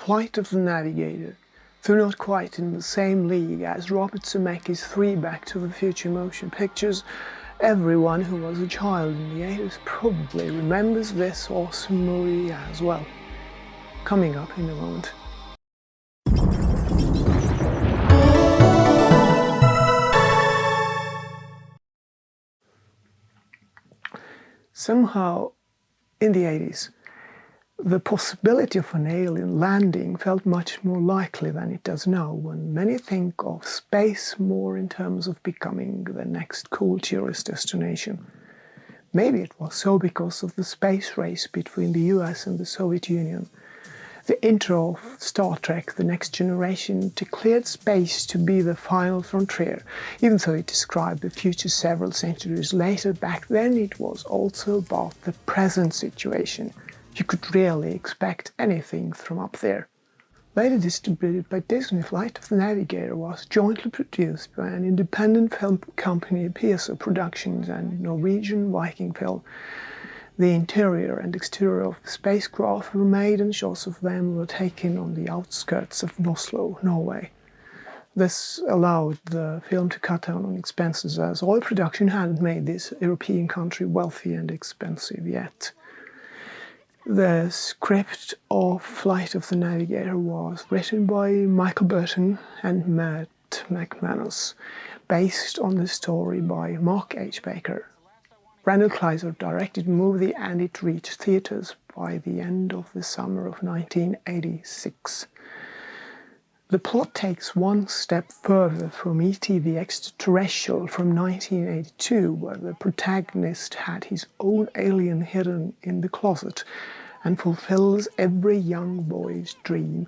Flight of the Navigator, though not quite in the same league as Robert Zemeckis' 3 Back to the Future motion pictures, everyone who was a child in the 80s probably remembers this awesome movie as well. Coming up in a moment. Somehow, in the 80s, the possibility of an alien landing felt much more likely than it does now, when many think of space more in terms of becoming the next cool tourist destination. Maybe it was so because of the space race between the US and the Soviet Union. The intro of Star Trek: The Next Generation declared space to be the final frontier. Even though it described the future several centuries later, back then it was also about the present situation. You could rarely expect anything from up there. Later distributed by Disney, Flight of the Navigator was jointly produced by an independent film company, PSO Productions, and Norwegian Viking Film. The interior and exterior of the spacecraft were made, and shots of them were taken on the outskirts of Oslo, Norway. This allowed the film to cut down on expenses, as oil production hadn't made this European country wealthy and expensive yet. The script of Flight of the Navigator was written by Michael Burton and Matt McManus, based on the story by Mark H. Baker. Randall Kleiser directed the movie, and it reached theaters by the end of the summer of 1986. The plot takes one step further from E.T. the Extraterrestrial from 1982, where the protagonist had his own alien hidden in the closet and fulfills every young boy's dream.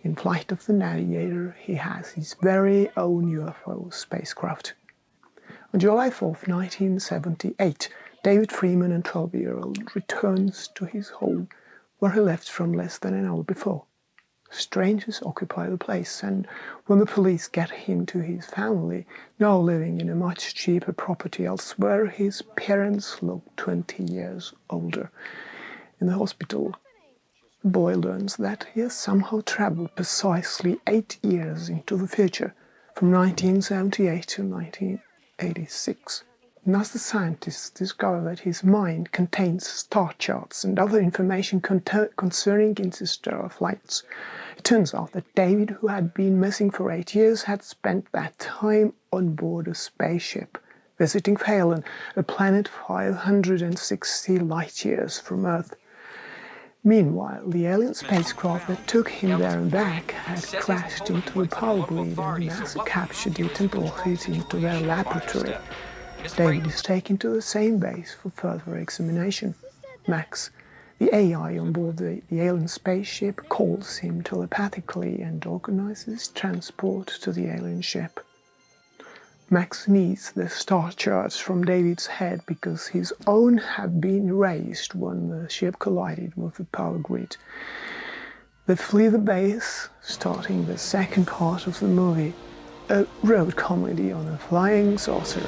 In Flight of the Navigator, he has his very own UFO spacecraft. On July 4, 1978, David Freeman, a 12-year-old, returns to his home, where he left from less than an hour before. Strangers occupy the place, and when the police get him to his family, now living in a much cheaper property elsewhere, his parents look 20 years older. In the hospital, the boy learns that he has somehow traveled precisely 8 years into the future, from 1978 to 1986. And as the scientists discover that his mind contains star charts and other information concerning interstellar flights, it turns out that David, who had been missing for 8 years, had spent that time on board a spaceship, visiting Phaelon, a planet 560 light-years from Earth. Meanwhile, the alien spacecraft that took him there and back had crashed into the power grid, and NASA captured it and brought it into their laboratory. David is taken to the same base for further examination. Max, the AI on board the alien spaceship, calls him telepathically and organizes transport to the alien ship. Max needs the star charts from David's head because his own had been erased when the ship collided with the power grid. They flee the base, starting the second part of the movie, a road comedy on a flying saucer.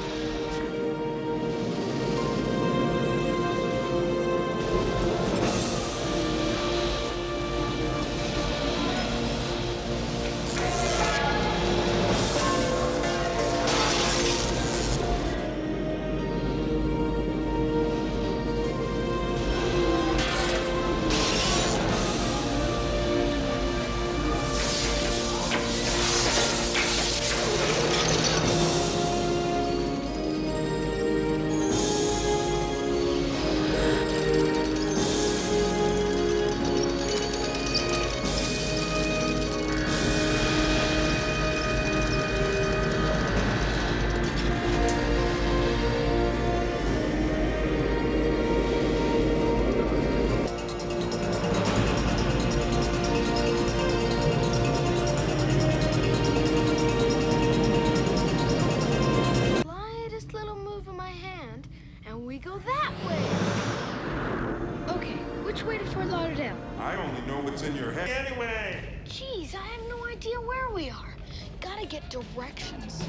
I only know what's in your head anyway. Jeez, I have no idea where we are. Gotta get directions.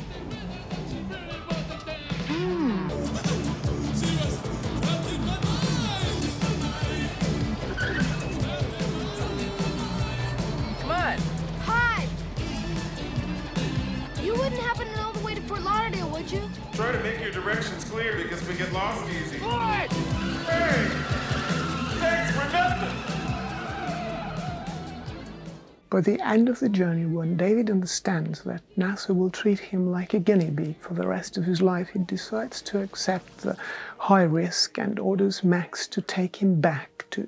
did you? Try to make your directions clear because we get lost easy. What? Hey! Thanks for nothing! By the end of the journey, when David understands that NASA will treat him like a guinea pig for the rest of his life, he decides to accept the high risk and orders Max to take him back to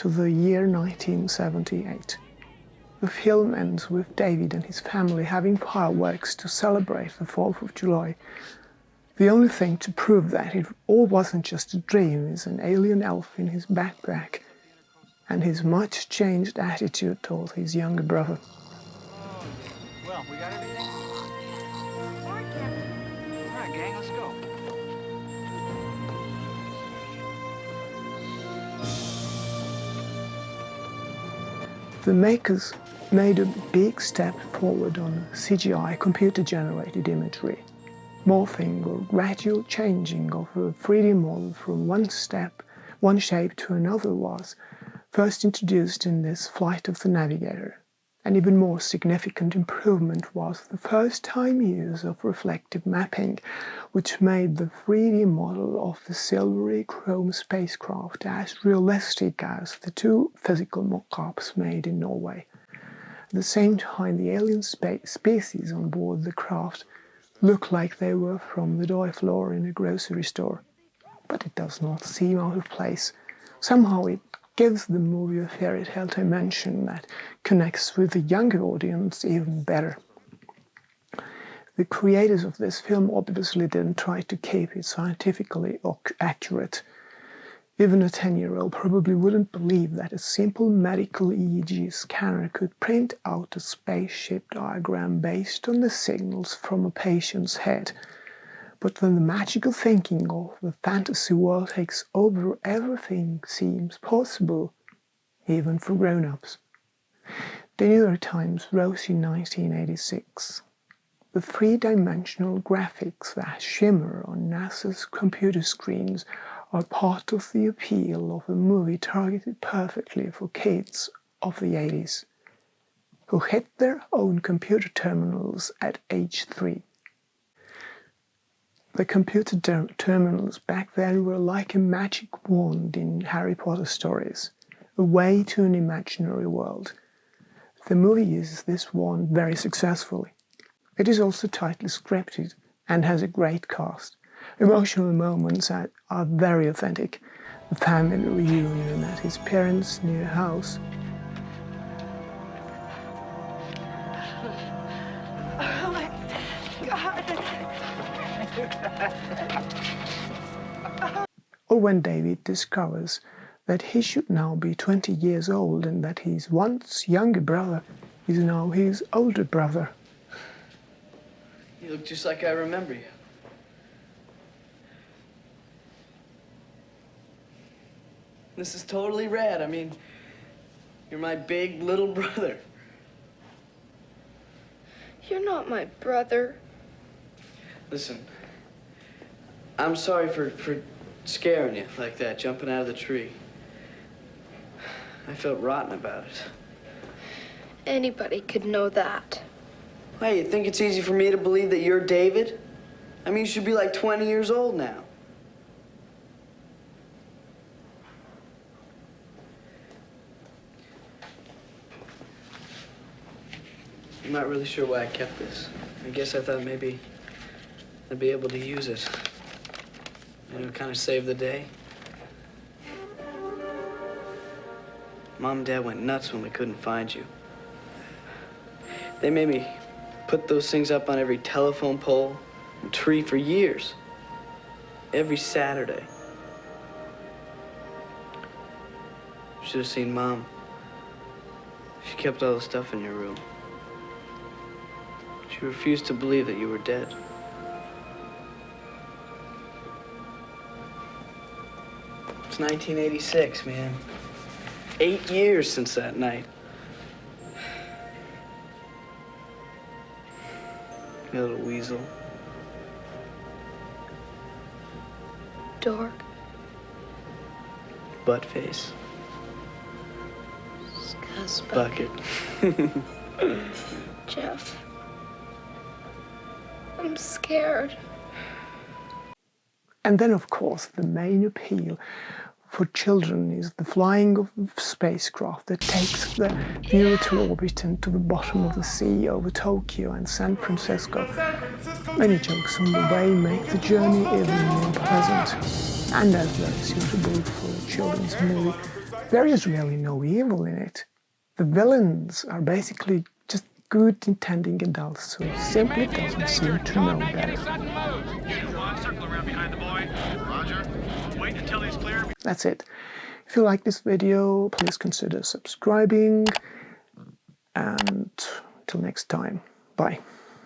the year 1978. The film ends with David and his family having fireworks to celebrate the 4th of July. The only thing to prove that it all wasn't just a dream is an alien elf in his backpack and his much changed attitude toward his younger brother. Well, we got everything? All right, Captain. All right, gang, let's go. The makers made a big step forward on CGI computer-generated imagery, morphing or gradual changing of a 3D model from one shape to another was first introduced in this Flight of the Navigator. An even more significant improvement was the first-time use of reflective mapping, which made the 3D model of the silvery chrome spacecraft as realistic as the two physical mock-ups made in Norway. At the same time, the alien species on board the craft looked like they were from the toy floor in a grocery store. But it does not seem out of place. Somehow it gives the movie a fairy tale dimension that connects with the younger audience even better. The creators of this film obviously didn't try to keep it scientifically accurate. Even a 10-year-old probably wouldn't believe that a simple medical EEG scanner could print out a spaceship diagram based on the signals from a patient's head. But when the magical thinking of the fantasy world takes over, everything seems possible, even for grown-ups. The New York Times wrote in 1986, "The three-dimensional graphics that shimmer on NASA's computer screens are part of the appeal of a movie targeted perfectly for kids of the 80s, who hit their own computer terminals at age 3. The computer terminals back then were like a magic wand in Harry Potter stories, a way to an imaginary world. The movie uses this wand very successfully. It is also tightly scripted and has a great cast. Emotional moments are very authentic. The family reunion at his parents' new house. Oh my God. Or when David discovers that he should now be 20 years old and that his once younger brother is now his older brother. You look just like I remember you. This is totally rad. I mean, you're my big little brother. You're not my brother. Listen, I'm sorry for scaring you like that, jumping out of the tree. I felt rotten about it. Anybody could know that. Hey, you think it's easy for me to believe that you're David? I mean, you should be like 20 years old now. I'm not really sure why I kept this. I guess I thought maybe I'd be able to use it. You know, kind of save the day. Mom and Dad went nuts when we couldn't find you. They made me put those things up on every telephone pole and tree for years. Every Saturday. Should have seen Mom. She kept all the stuff in your room. She refused to believe that you were dead. It's 1986, man. 8 years since that night. You little weasel. Dork. Butt face. Scuzz Bucket. Jeff. I'm scared. And then, of course, the main appeal for children is the flying of spacecraft that takes the viewer to orbit and to the bottom of the sea over Tokyo and San Francisco. Many jokes on the way make the journey even more pleasant, and as very suitable for a children's movie, there is really no evil in it. The villains are basically just good intending adults who simply doesn't seem to know better. That's it. If you like this video, please consider subscribing, and till next time, bye.